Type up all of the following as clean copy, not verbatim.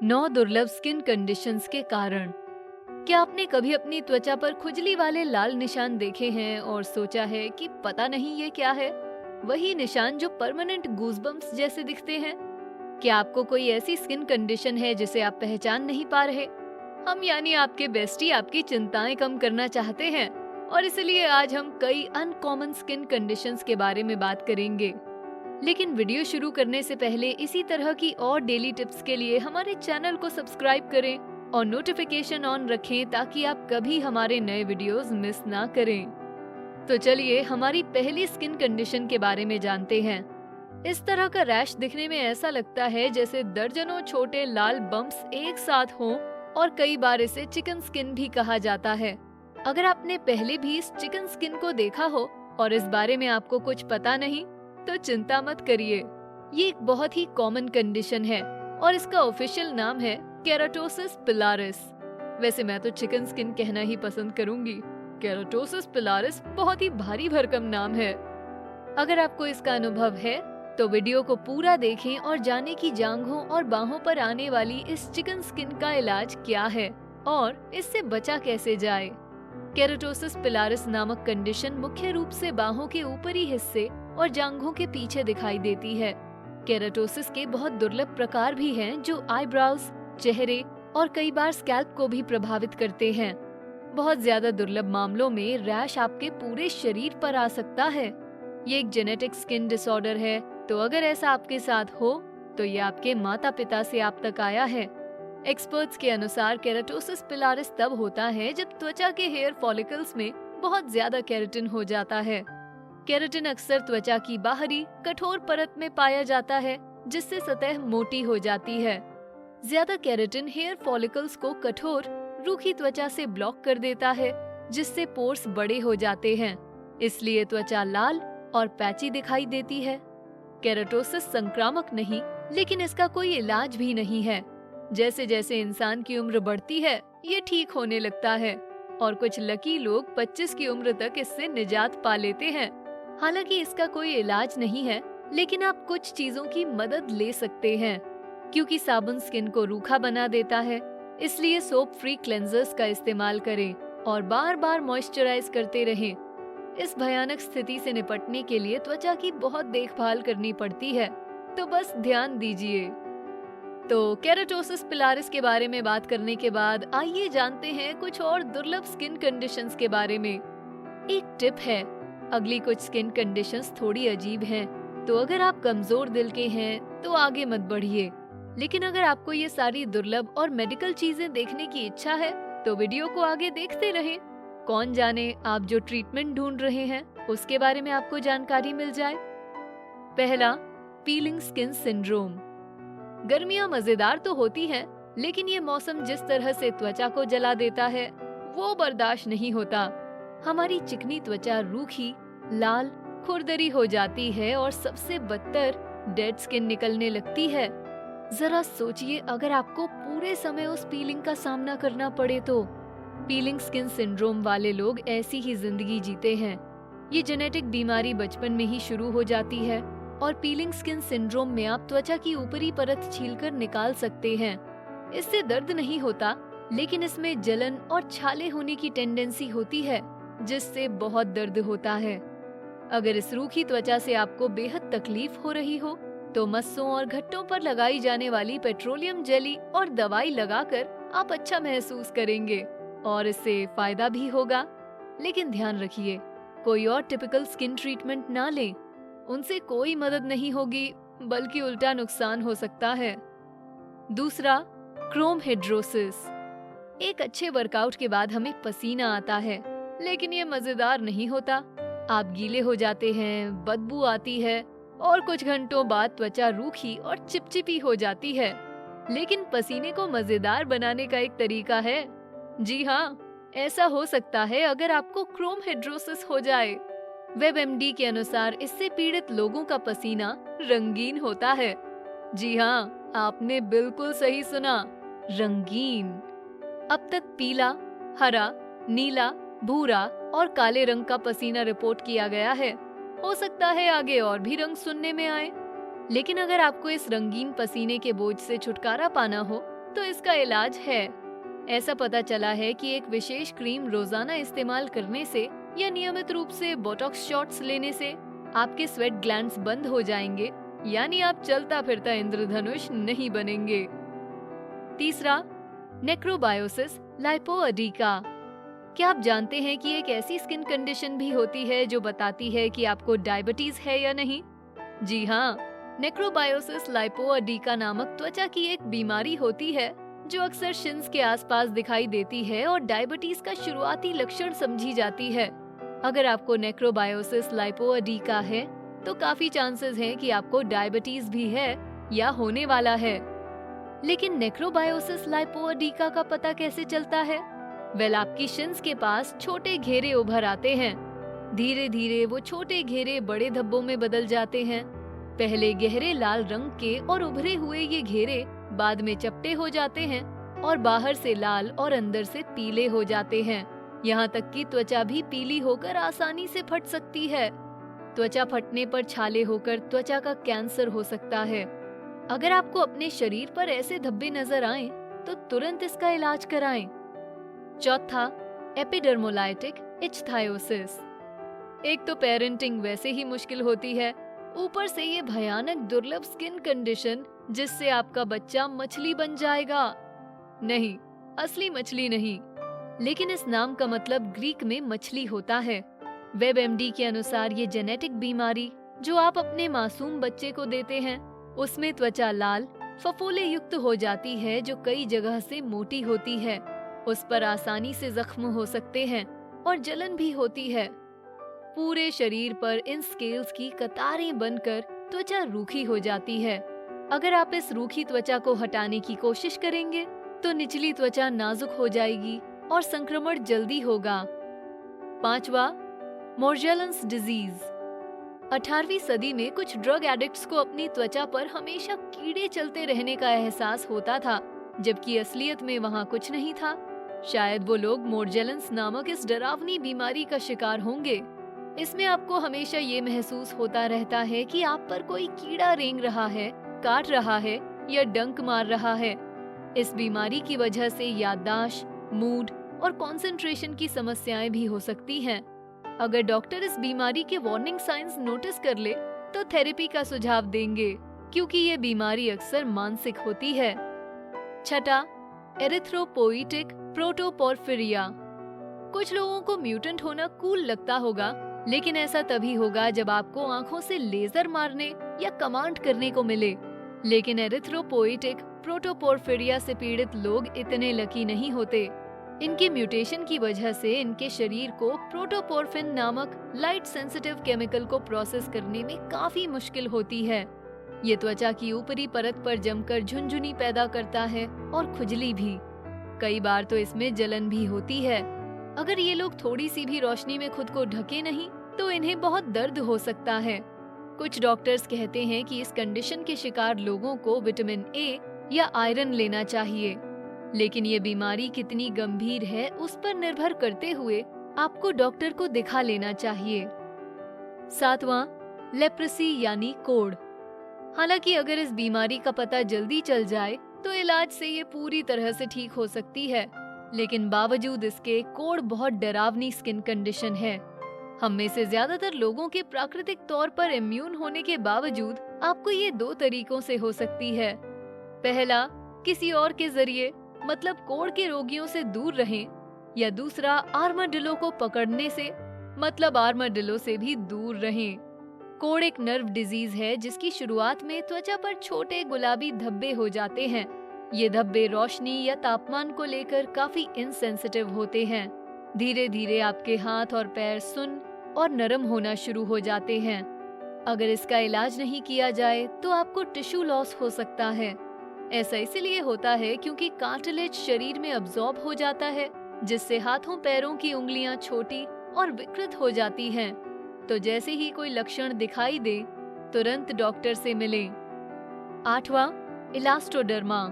9 दुर्लभ skin conditions के कारण। क्या आपने कभी अपनी त्वचा पर खुजली वाले लाल निशान देखे हैं और सोचा है कि पता नहीं ये क्या है? वही निशान जो परमानेंट गूज़बम्प्स जैसे दिखते हैं। क्या आपको कोई ऐसी स्किन कंडीशन है जिसे आप पहचान नहीं पा रहे? हम यानी आपके बेस्टी आपकी चिंताएं कम करना चाहते हैं और इसलिए आज हम कई अनकॉमन स्किन कंडीशंस के बारे में बात करेंगे। लेकिन वीडियो शुरू करने से पहले इसी तरह की और डेली टिप्स के लिए हमारे चैनल को सब्सक्राइब करें और नोटिफिकेशन ऑन रखें ताकि आप कभी हमारे नए वीडियोस मिस ना करें। तो चलिए हमारी पहली स्किन कंडीशन के बारे में जानते हैं। इस तरह का रैश दिखने में ऐसा लगता है जैसे दर्जनों छोटे लाल बम्प्स एक साथ हों और कई बार इसे चिकन स्किन भी कहा जाता है। अगर आपने पहले भी इस चिकन स्किन को देखा हो और इस बारे में आपको कुछ पता नहीं तो चिंता मत करिए। ये एक बहुत ही कॉमन कंडीशन है और इसका ऑफिशियल नाम है केराटोसिस पिलारिस। वैसे मैं तो चिकन स्किन कहना ही पसंद करूंगी। केराटोसिस पिलारिस बहुत ही भारी भरकम नाम है। अगर आपको इसका अनुभव है तो वीडियो को पूरा देखें और जानें कि जांघों और बाहों पर आने वाली इस चिकन स्किन का इलाज क्या है और इससे बचा कैसे जाए। केराटोसिस पिलारिस नामक कंडीशन मुख्य रूप से बाहों के ऊपरी हिस्से और जांघों के पीछे दिखाई देती है। केराटोसिस के बहुत दुर्लभ प्रकार भी हैं जो आईब्राउज, चेहरे और कई बार स्कैल्प को भी प्रभावित करते हैं। बहुत ज्यादा दुर्लभ मामलों में रैश आपके पूरे शरीर पर आ सकता है। ये एक जेनेटिक स्किन डिसऑर्डर है, तो अगर ऐसा आपके साथ हो तो ये आपके माता पिता से आप तक आया है। एक्सपर्ट्स के अनुसार केराटोसिस पिलारिस तब होता है जब त्वचा के हेयर फॉलिकल्स में बहुत ज्यादा केराटिन हो जाता है। केराटिन अक्सर त्वचा की बाहरी कठोर परत में पाया जाता है जिससे सतह मोटी हो जाती है। ज्यादा केराटिन हेयर फॉलिकल्स को कठोर रूखी त्वचा से ब्लॉक कर देता है जिससे पोर्स बड़े हो जाते हैं। इसलिए त्वचा लाल और पैची दिखाई देती है। केराटोसिस संक्रामक नहीं, लेकिन इसका कोई इलाज भी नहीं है। जैसे जैसे इंसान की उम्र बढ़ती है ये ठीक होने लगता है और कुछ लकी लोग 25 की उम्र तक इससे निजात पा लेते हैं। हालांकि इसका कोई इलाज नहीं है, लेकिन आप कुछ चीजों की मदद ले सकते हैं। क्योंकि साबुन स्किन को रूखा बना देता है, इसलिए सोप फ्री क्लेंजर्स का इस्तेमाल करें और बार बार मॉइस्चराइज करते रहें। इस भयानक स्थिति से निपटने के लिए त्वचा की बहुत देखभाल करनी पड़ती है, तो बस ध्यान दीजिए। तो केराटोसिस पिलारिस के बारे में बात करने के बाद आइए जानते हैं कुछ और दुर्लभ स्किन कंडीशंस के बारे में। एक टिप है, अगली कुछ स्किन कंडीशंस थोड़ी अजीब हैं, तो अगर आप कमजोर दिल के हैं तो आगे मत बढ़िए। लेकिन अगर आपको ये सारी दुर्लभ और मेडिकल चीजें देखने की इच्छा है तो वीडियो को आगे देखते रहें। कौन जाने आप जो ट्रीटमेंट ढूंढ रहे हैं उसके बारे में आपको जानकारी मिल जाए। पहला, पीलिंग स्किन सिंड्रोम। गर्मियां मजेदार तो होती हैं, लेकिन ये मौसम जिस तरह से त्वचा को जला देता है वो बर्दाश्त नहीं होता। हमारी चिकनी त्वचा रूखी, लाल, खुरदरी हो जाती है और सबसे बदतर डेड स्किन निकलने लगती है। जरा सोचिए अगर आपको पूरे समय उस पीलिंग का सामना करना पड़े तो। पीलिंग स्किन सिंड्रोम वाले लोग ऐसी ही जिंदगी जीते हैं। ये जेनेटिक बीमारी बचपन में ही शुरू हो जाती है और पीलिंग स्किन सिंड्रोम में आप त्वचा की ऊपरी परत छीलकर निकाल सकते हैं। इससे दर्द नहीं होता, लेकिन इसमें जलन और छाले होने की टेंडेंसी होती है जिससे बहुत दर्द होता है। अगर इस रूखी त्वचा से आपको बेहद तकलीफ हो रही हो तो मस्सों और घट्टों पर लगाई जाने वाली पेट्रोलियम जेली और दवाई लगाकर आप अच्छा महसूस करेंगे और इससे फायदा भी होगा। लेकिन ध्यान रखिए, कोई और टिपिकल स्किन ट्रीटमेंट ना लें, उनसे कोई मदद नहीं होगी बल्कि उल्टा नुकसान हो सकता है। दूसरा, क्रोम हिड्रोसिस। एक अच्छे वर्कआउट के बाद हमें पसीना आता है, लेकिन ये मजेदार नहीं होता। आप गीले हो जाते हैं, बदबू आती है और कुछ घंटों बाद त्वचा रूखी और चिपचिपी हो जाती है। लेकिन पसीने को मजेदार बनाने का एक तरीका है। जी हाँ, ऐसा हो सकता है अगर आपको क्रोम हिड्रोसिस हो जाए। WebMD के अनुसार इससे पीड़ित लोगों का पसीना रंगीन होता है। जी हाँ, आपने बिल्कुल सही सुना, रंगीन। अब तक पीला, हरा, नीला, भूरा और काले रंग का पसीना रिपोर्ट किया गया है। हो सकता है आगे और भी रंग सुनने में आए। लेकिन अगर आपको इस रंगीन पसीने के बोझ से छुटकारा पाना हो तो इसका इलाज है। ऐसा पता चला है कि एक विशेष क्रीम रोजाना इस्तेमाल करने से या नियमित रूप से बोटॉक्स शॉट्स लेने से आपके स्वेट ग्लैंड्स बंद हो जाएंगे, यानी आप चलता फिरता इंद्रधनुष नहीं बनेंगे। तीसरा, नेक्रोबायोसिस लाइपोअडीका। क्या आप जानते हैं कि एक ऐसी स्किन कंडीशन भी होती है जो बताती है कि आपको डायबिटीज है या नहीं? जी हाँ, नेक्रोबायोसिस लाइपोअडीका नामक त्वचा की एक बीमारी होती है जो अक्सर शिन्स के आसपास दिखाई देती है और डायबिटीज का शुरुआती लक्षण समझी जाती है। अगर आपको नेक्रोबायोसिस लाइपोअडीका है तो काफी चांसेस हैं कि आपको डायबिटीज भी है या होने वाला है। लेकिन नेक्रोबायोसिस लाइपोअडीका का पता कैसे चलता है? आपकी शिन्स के पास छोटे घेरे उभर आते हैं। धीरे धीरे वो छोटे घेरे बड़े धब्बों में बदल जाते हैं। पहले गहरे लाल रंग के और उभरे हुए ये घेरे बाद में चपटे हो जाते हैं और बाहर से लाल और अंदर से पीले हो जाते हैं। यहाँ तक कि त्वचा भी पीली होकर आसानी से फट सकती है। त्वचा फटने पर छाले होकर त्वचा का कैंसर हो सकता है। अगर आपको अपने शरीर पर ऐसे धब्बे नजर आएं, तो तुरंत इसका इलाज कराएं। चौथा, एपिडर्मोलाइटिक इच्थायोसिस। एक तो पेरेंटिंग वैसे ही मुश्किल होती है, ऊपर से ये भयानक दुर्लभ स्किन कंडीशन जिससे आपका बच्चा मछली बन जाएगा। नहीं, असली मछली नहीं, लेकिन इस नाम का मतलब ग्रीक में मछली होता है। WebMD के अनुसार ये जेनेटिक बीमारी जो आप अपने मासूम बच्चे को देते हैं, उसमें त्वचा लाल फफोले युक्त हो जाती है जो कई जगह से मोटी होती है। उस पर आसानी से जख्म हो सकते हैं और जलन भी होती है। पूरे शरीर पर इन स्केल्स की कतारें बनकर त्वचा रूखी हो जाती है। अगर आप इस रूखी त्वचा को हटाने की कोशिश करेंगे तो निचली त्वचा नाजुक हो जाएगी और संक्रमण जल्दी होगा। पांचवा, मोर्जेलन्स डिजीज। 18वीं सदी में कुछ ड्रग एडिक्ट्स को अपनी त्वचा पर हमेशा कीड़े चलते रहने का एहसास होता था, जबकि असलियत में वहाँ कुछ नहीं था। शायद वो लोग मोर्जेलन्स नामक इस डरावनी बीमारी का शिकार होंगे। इसमें आपको हमेशा ये महसूस होता रहता है कि आप पर कोई कीड़ा रेंग रहा है, काट रहा है या डंक मार रहा है। इस बीमारी की वजह से याददाश्त, मूड और कंसंट्रेशन की समस्याएं भी हो सकती हैं। अगर डॉक्टर इस बीमारी के वार्निंग साइंस नोटिस कर ले तो थेरेपी का सुझाव देंगे, क्योंकि ये बीमारी अक्सर मानसिक होती है। छठा, एरिथ्रोपोइटिक प्रोटोपोर्फिरिया। कुछ लोगों को म्यूटेंट होना कूल लगता होगा, लेकिन ऐसा तभी होगा जब आपको आंखों से लेजर मारने या कमांड करने को मिले। लेकिन एरिथ्रोपोइटिक प्रोटोपोर्फिरिया से पीड़ित लोग इतने लकी नहीं होते। इनके म्यूटेशन की वजह से इनके शरीर को प्रोटोपोर्फिन नामक लाइट सेंसिटिव केमिकल को प्रोसेस करने में काफी मुश्किल होती है। ये त्वचा की ऊपरी परत पर जमकर झुनझुनी पैदा करता है और खुजली भी। कई बार तो इसमें जलन भी होती है। अगर ये लोग थोड़ी सी भी रोशनी में खुद को ढके नहीं तो इन्हें बहुत दर्द हो सकता है। कुछ डॉक्टर्स कहते हैं कि इस कंडीशन के शिकार लोगों को विटामिन ए या आयरन लेना चाहिए, लेकिन ये बीमारी कितनी गंभीर है उस पर निर्भर करते हुए आपको डॉक्टर को दिखा लेना चाहिए। सातवां, लेप्रेसी यानी कोढ़। हालांकि अगर इस बीमारी का पता जल्दी चल जाए तो इलाज से ये पूरी तरह से ठीक हो सकती है, लेकिन बावजूद इसके कोढ़ बहुत डरावनी स्किन कंडीशन है। हम में से ज्यादातर लोगों के प्राकृतिक तौर पर इम्यून होने के बावजूद आपको ये 2 तरीकों से हो सकती है। पहला, किसी और के जरिए, मतलब कोढ़ के रोगियों से दूर रहें, या दूसरा, आर्माडिलो को पकड़ने से, मतलब आर्माडिलो से भी दूर रहें। कोढ़ एक नर्व डिजीज है जिसकी शुरुआत में त्वचा पर छोटे गुलाबी धब्बे हो जाते हैं। ये धब्बे रोशनी या तापमान को लेकर काफी इनसेंसिटिव होते हैं। धीरे धीरे आपके हाथ और पैर सुन्न और नरम होना शुरू हो जाते हैं। अगर इसका इलाज नहीं किया जाए तो आपको टिश्यू लॉस हो सकता है। ऐसा इसलिए होता है क्योंकि कार्टिलेज शरीर में अब्सॉर्ब हो जाता है, जिससे हाथों पैरों की उंगलियां छोटी और विकृत हो जाती हैं। तो जैसे ही कोई लक्षण दिखाई दे, तुरंत डॉक्टर से मिलें। 8वां, इलास्टोडर्मा।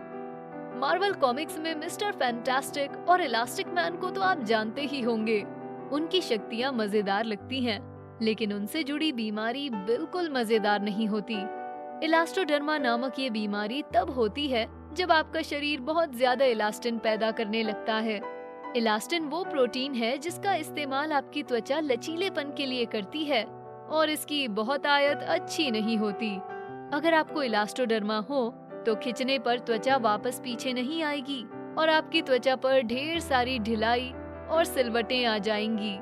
मार्वल कॉमिक्स में मिस्टर फैंटास्टिक और इलास्टिक मैन को तो आप जानते ही होंगे। उनकी शक्तियां मजेदार लगती हैं, लेकिन उनसे जुड़ी बीमारी बिल्कुल मजेदार नहीं होती। इलास्टोडर्मा नामक ये बीमारी तब होती है जब आपका शरीर बहुत ज्यादा इलास्टिन पैदा करने लगता है। इलास्टिन वो प्रोटीन है जिसका इस्तेमाल आपकी त्वचा लचीलेपन के लिए करती है और इसकी बहुत आयत अच्छी नहीं होती। अगर आपको इलास्टोडर्मा हो तो खिंचने पर त्वचा वापस पीछे नहीं आएगी और आपकी त्वचा पर ढेर सारी ढिलाई और सिलवटें आ जाएंगी।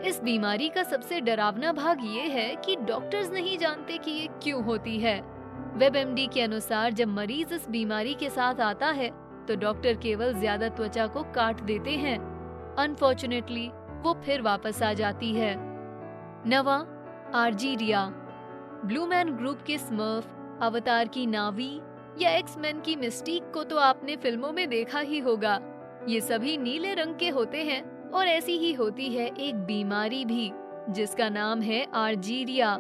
इस बीमारी का सबसे डरावना भाग ये है कि डॉक्टर्स नहीं जानते कि ये क्यों होती है। WebMD के अनुसार जब मरीज इस बीमारी के साथ आता है तो डॉक्टर केवल ज्यादा त्वचा को काट देते हैं। अनफॉर्चुनेटली वो फिर वापस आ जाती है। 9वां, आर्जीरिया। ब्लू मैन ग्रुप के स्मर्फ, अवतार की नावी या एक्स-मैन की मिस्टीक को तो आपने फिल्मों में देखा ही होगा। ये सभी नीले रंग के होते हैं और ऐसी ही होती है एक बीमारी भी जिसका नाम है आर्जीरिया।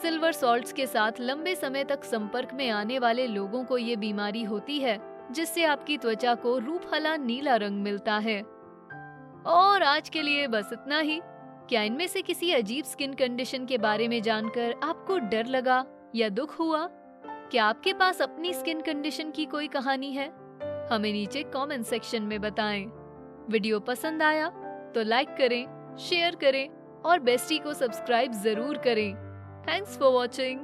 सिल्वर सॉल्ट्स के साथ लंबे समय तक संपर्क में आने वाले लोगों को ये बीमारी होती है जिससे आपकी त्वचा को रूपहला नीला रंग मिलता है। और आज के लिए बस इतना ही। क्या इनमें से किसी अजीब स्किन कंडीशन के बारे में जानकर आपको डर लगा या दुख हुआ? क्या आपके पास अपनी स्किन कंडीशन की कोई कहानी है? हमें नीचे कमेंट सेक्शन में बताएं। वीडियो पसंद आया तो लाइक करें, शेयर करें और बेस्टी को सब्सक्राइब जरूर करें। Thanks for watching.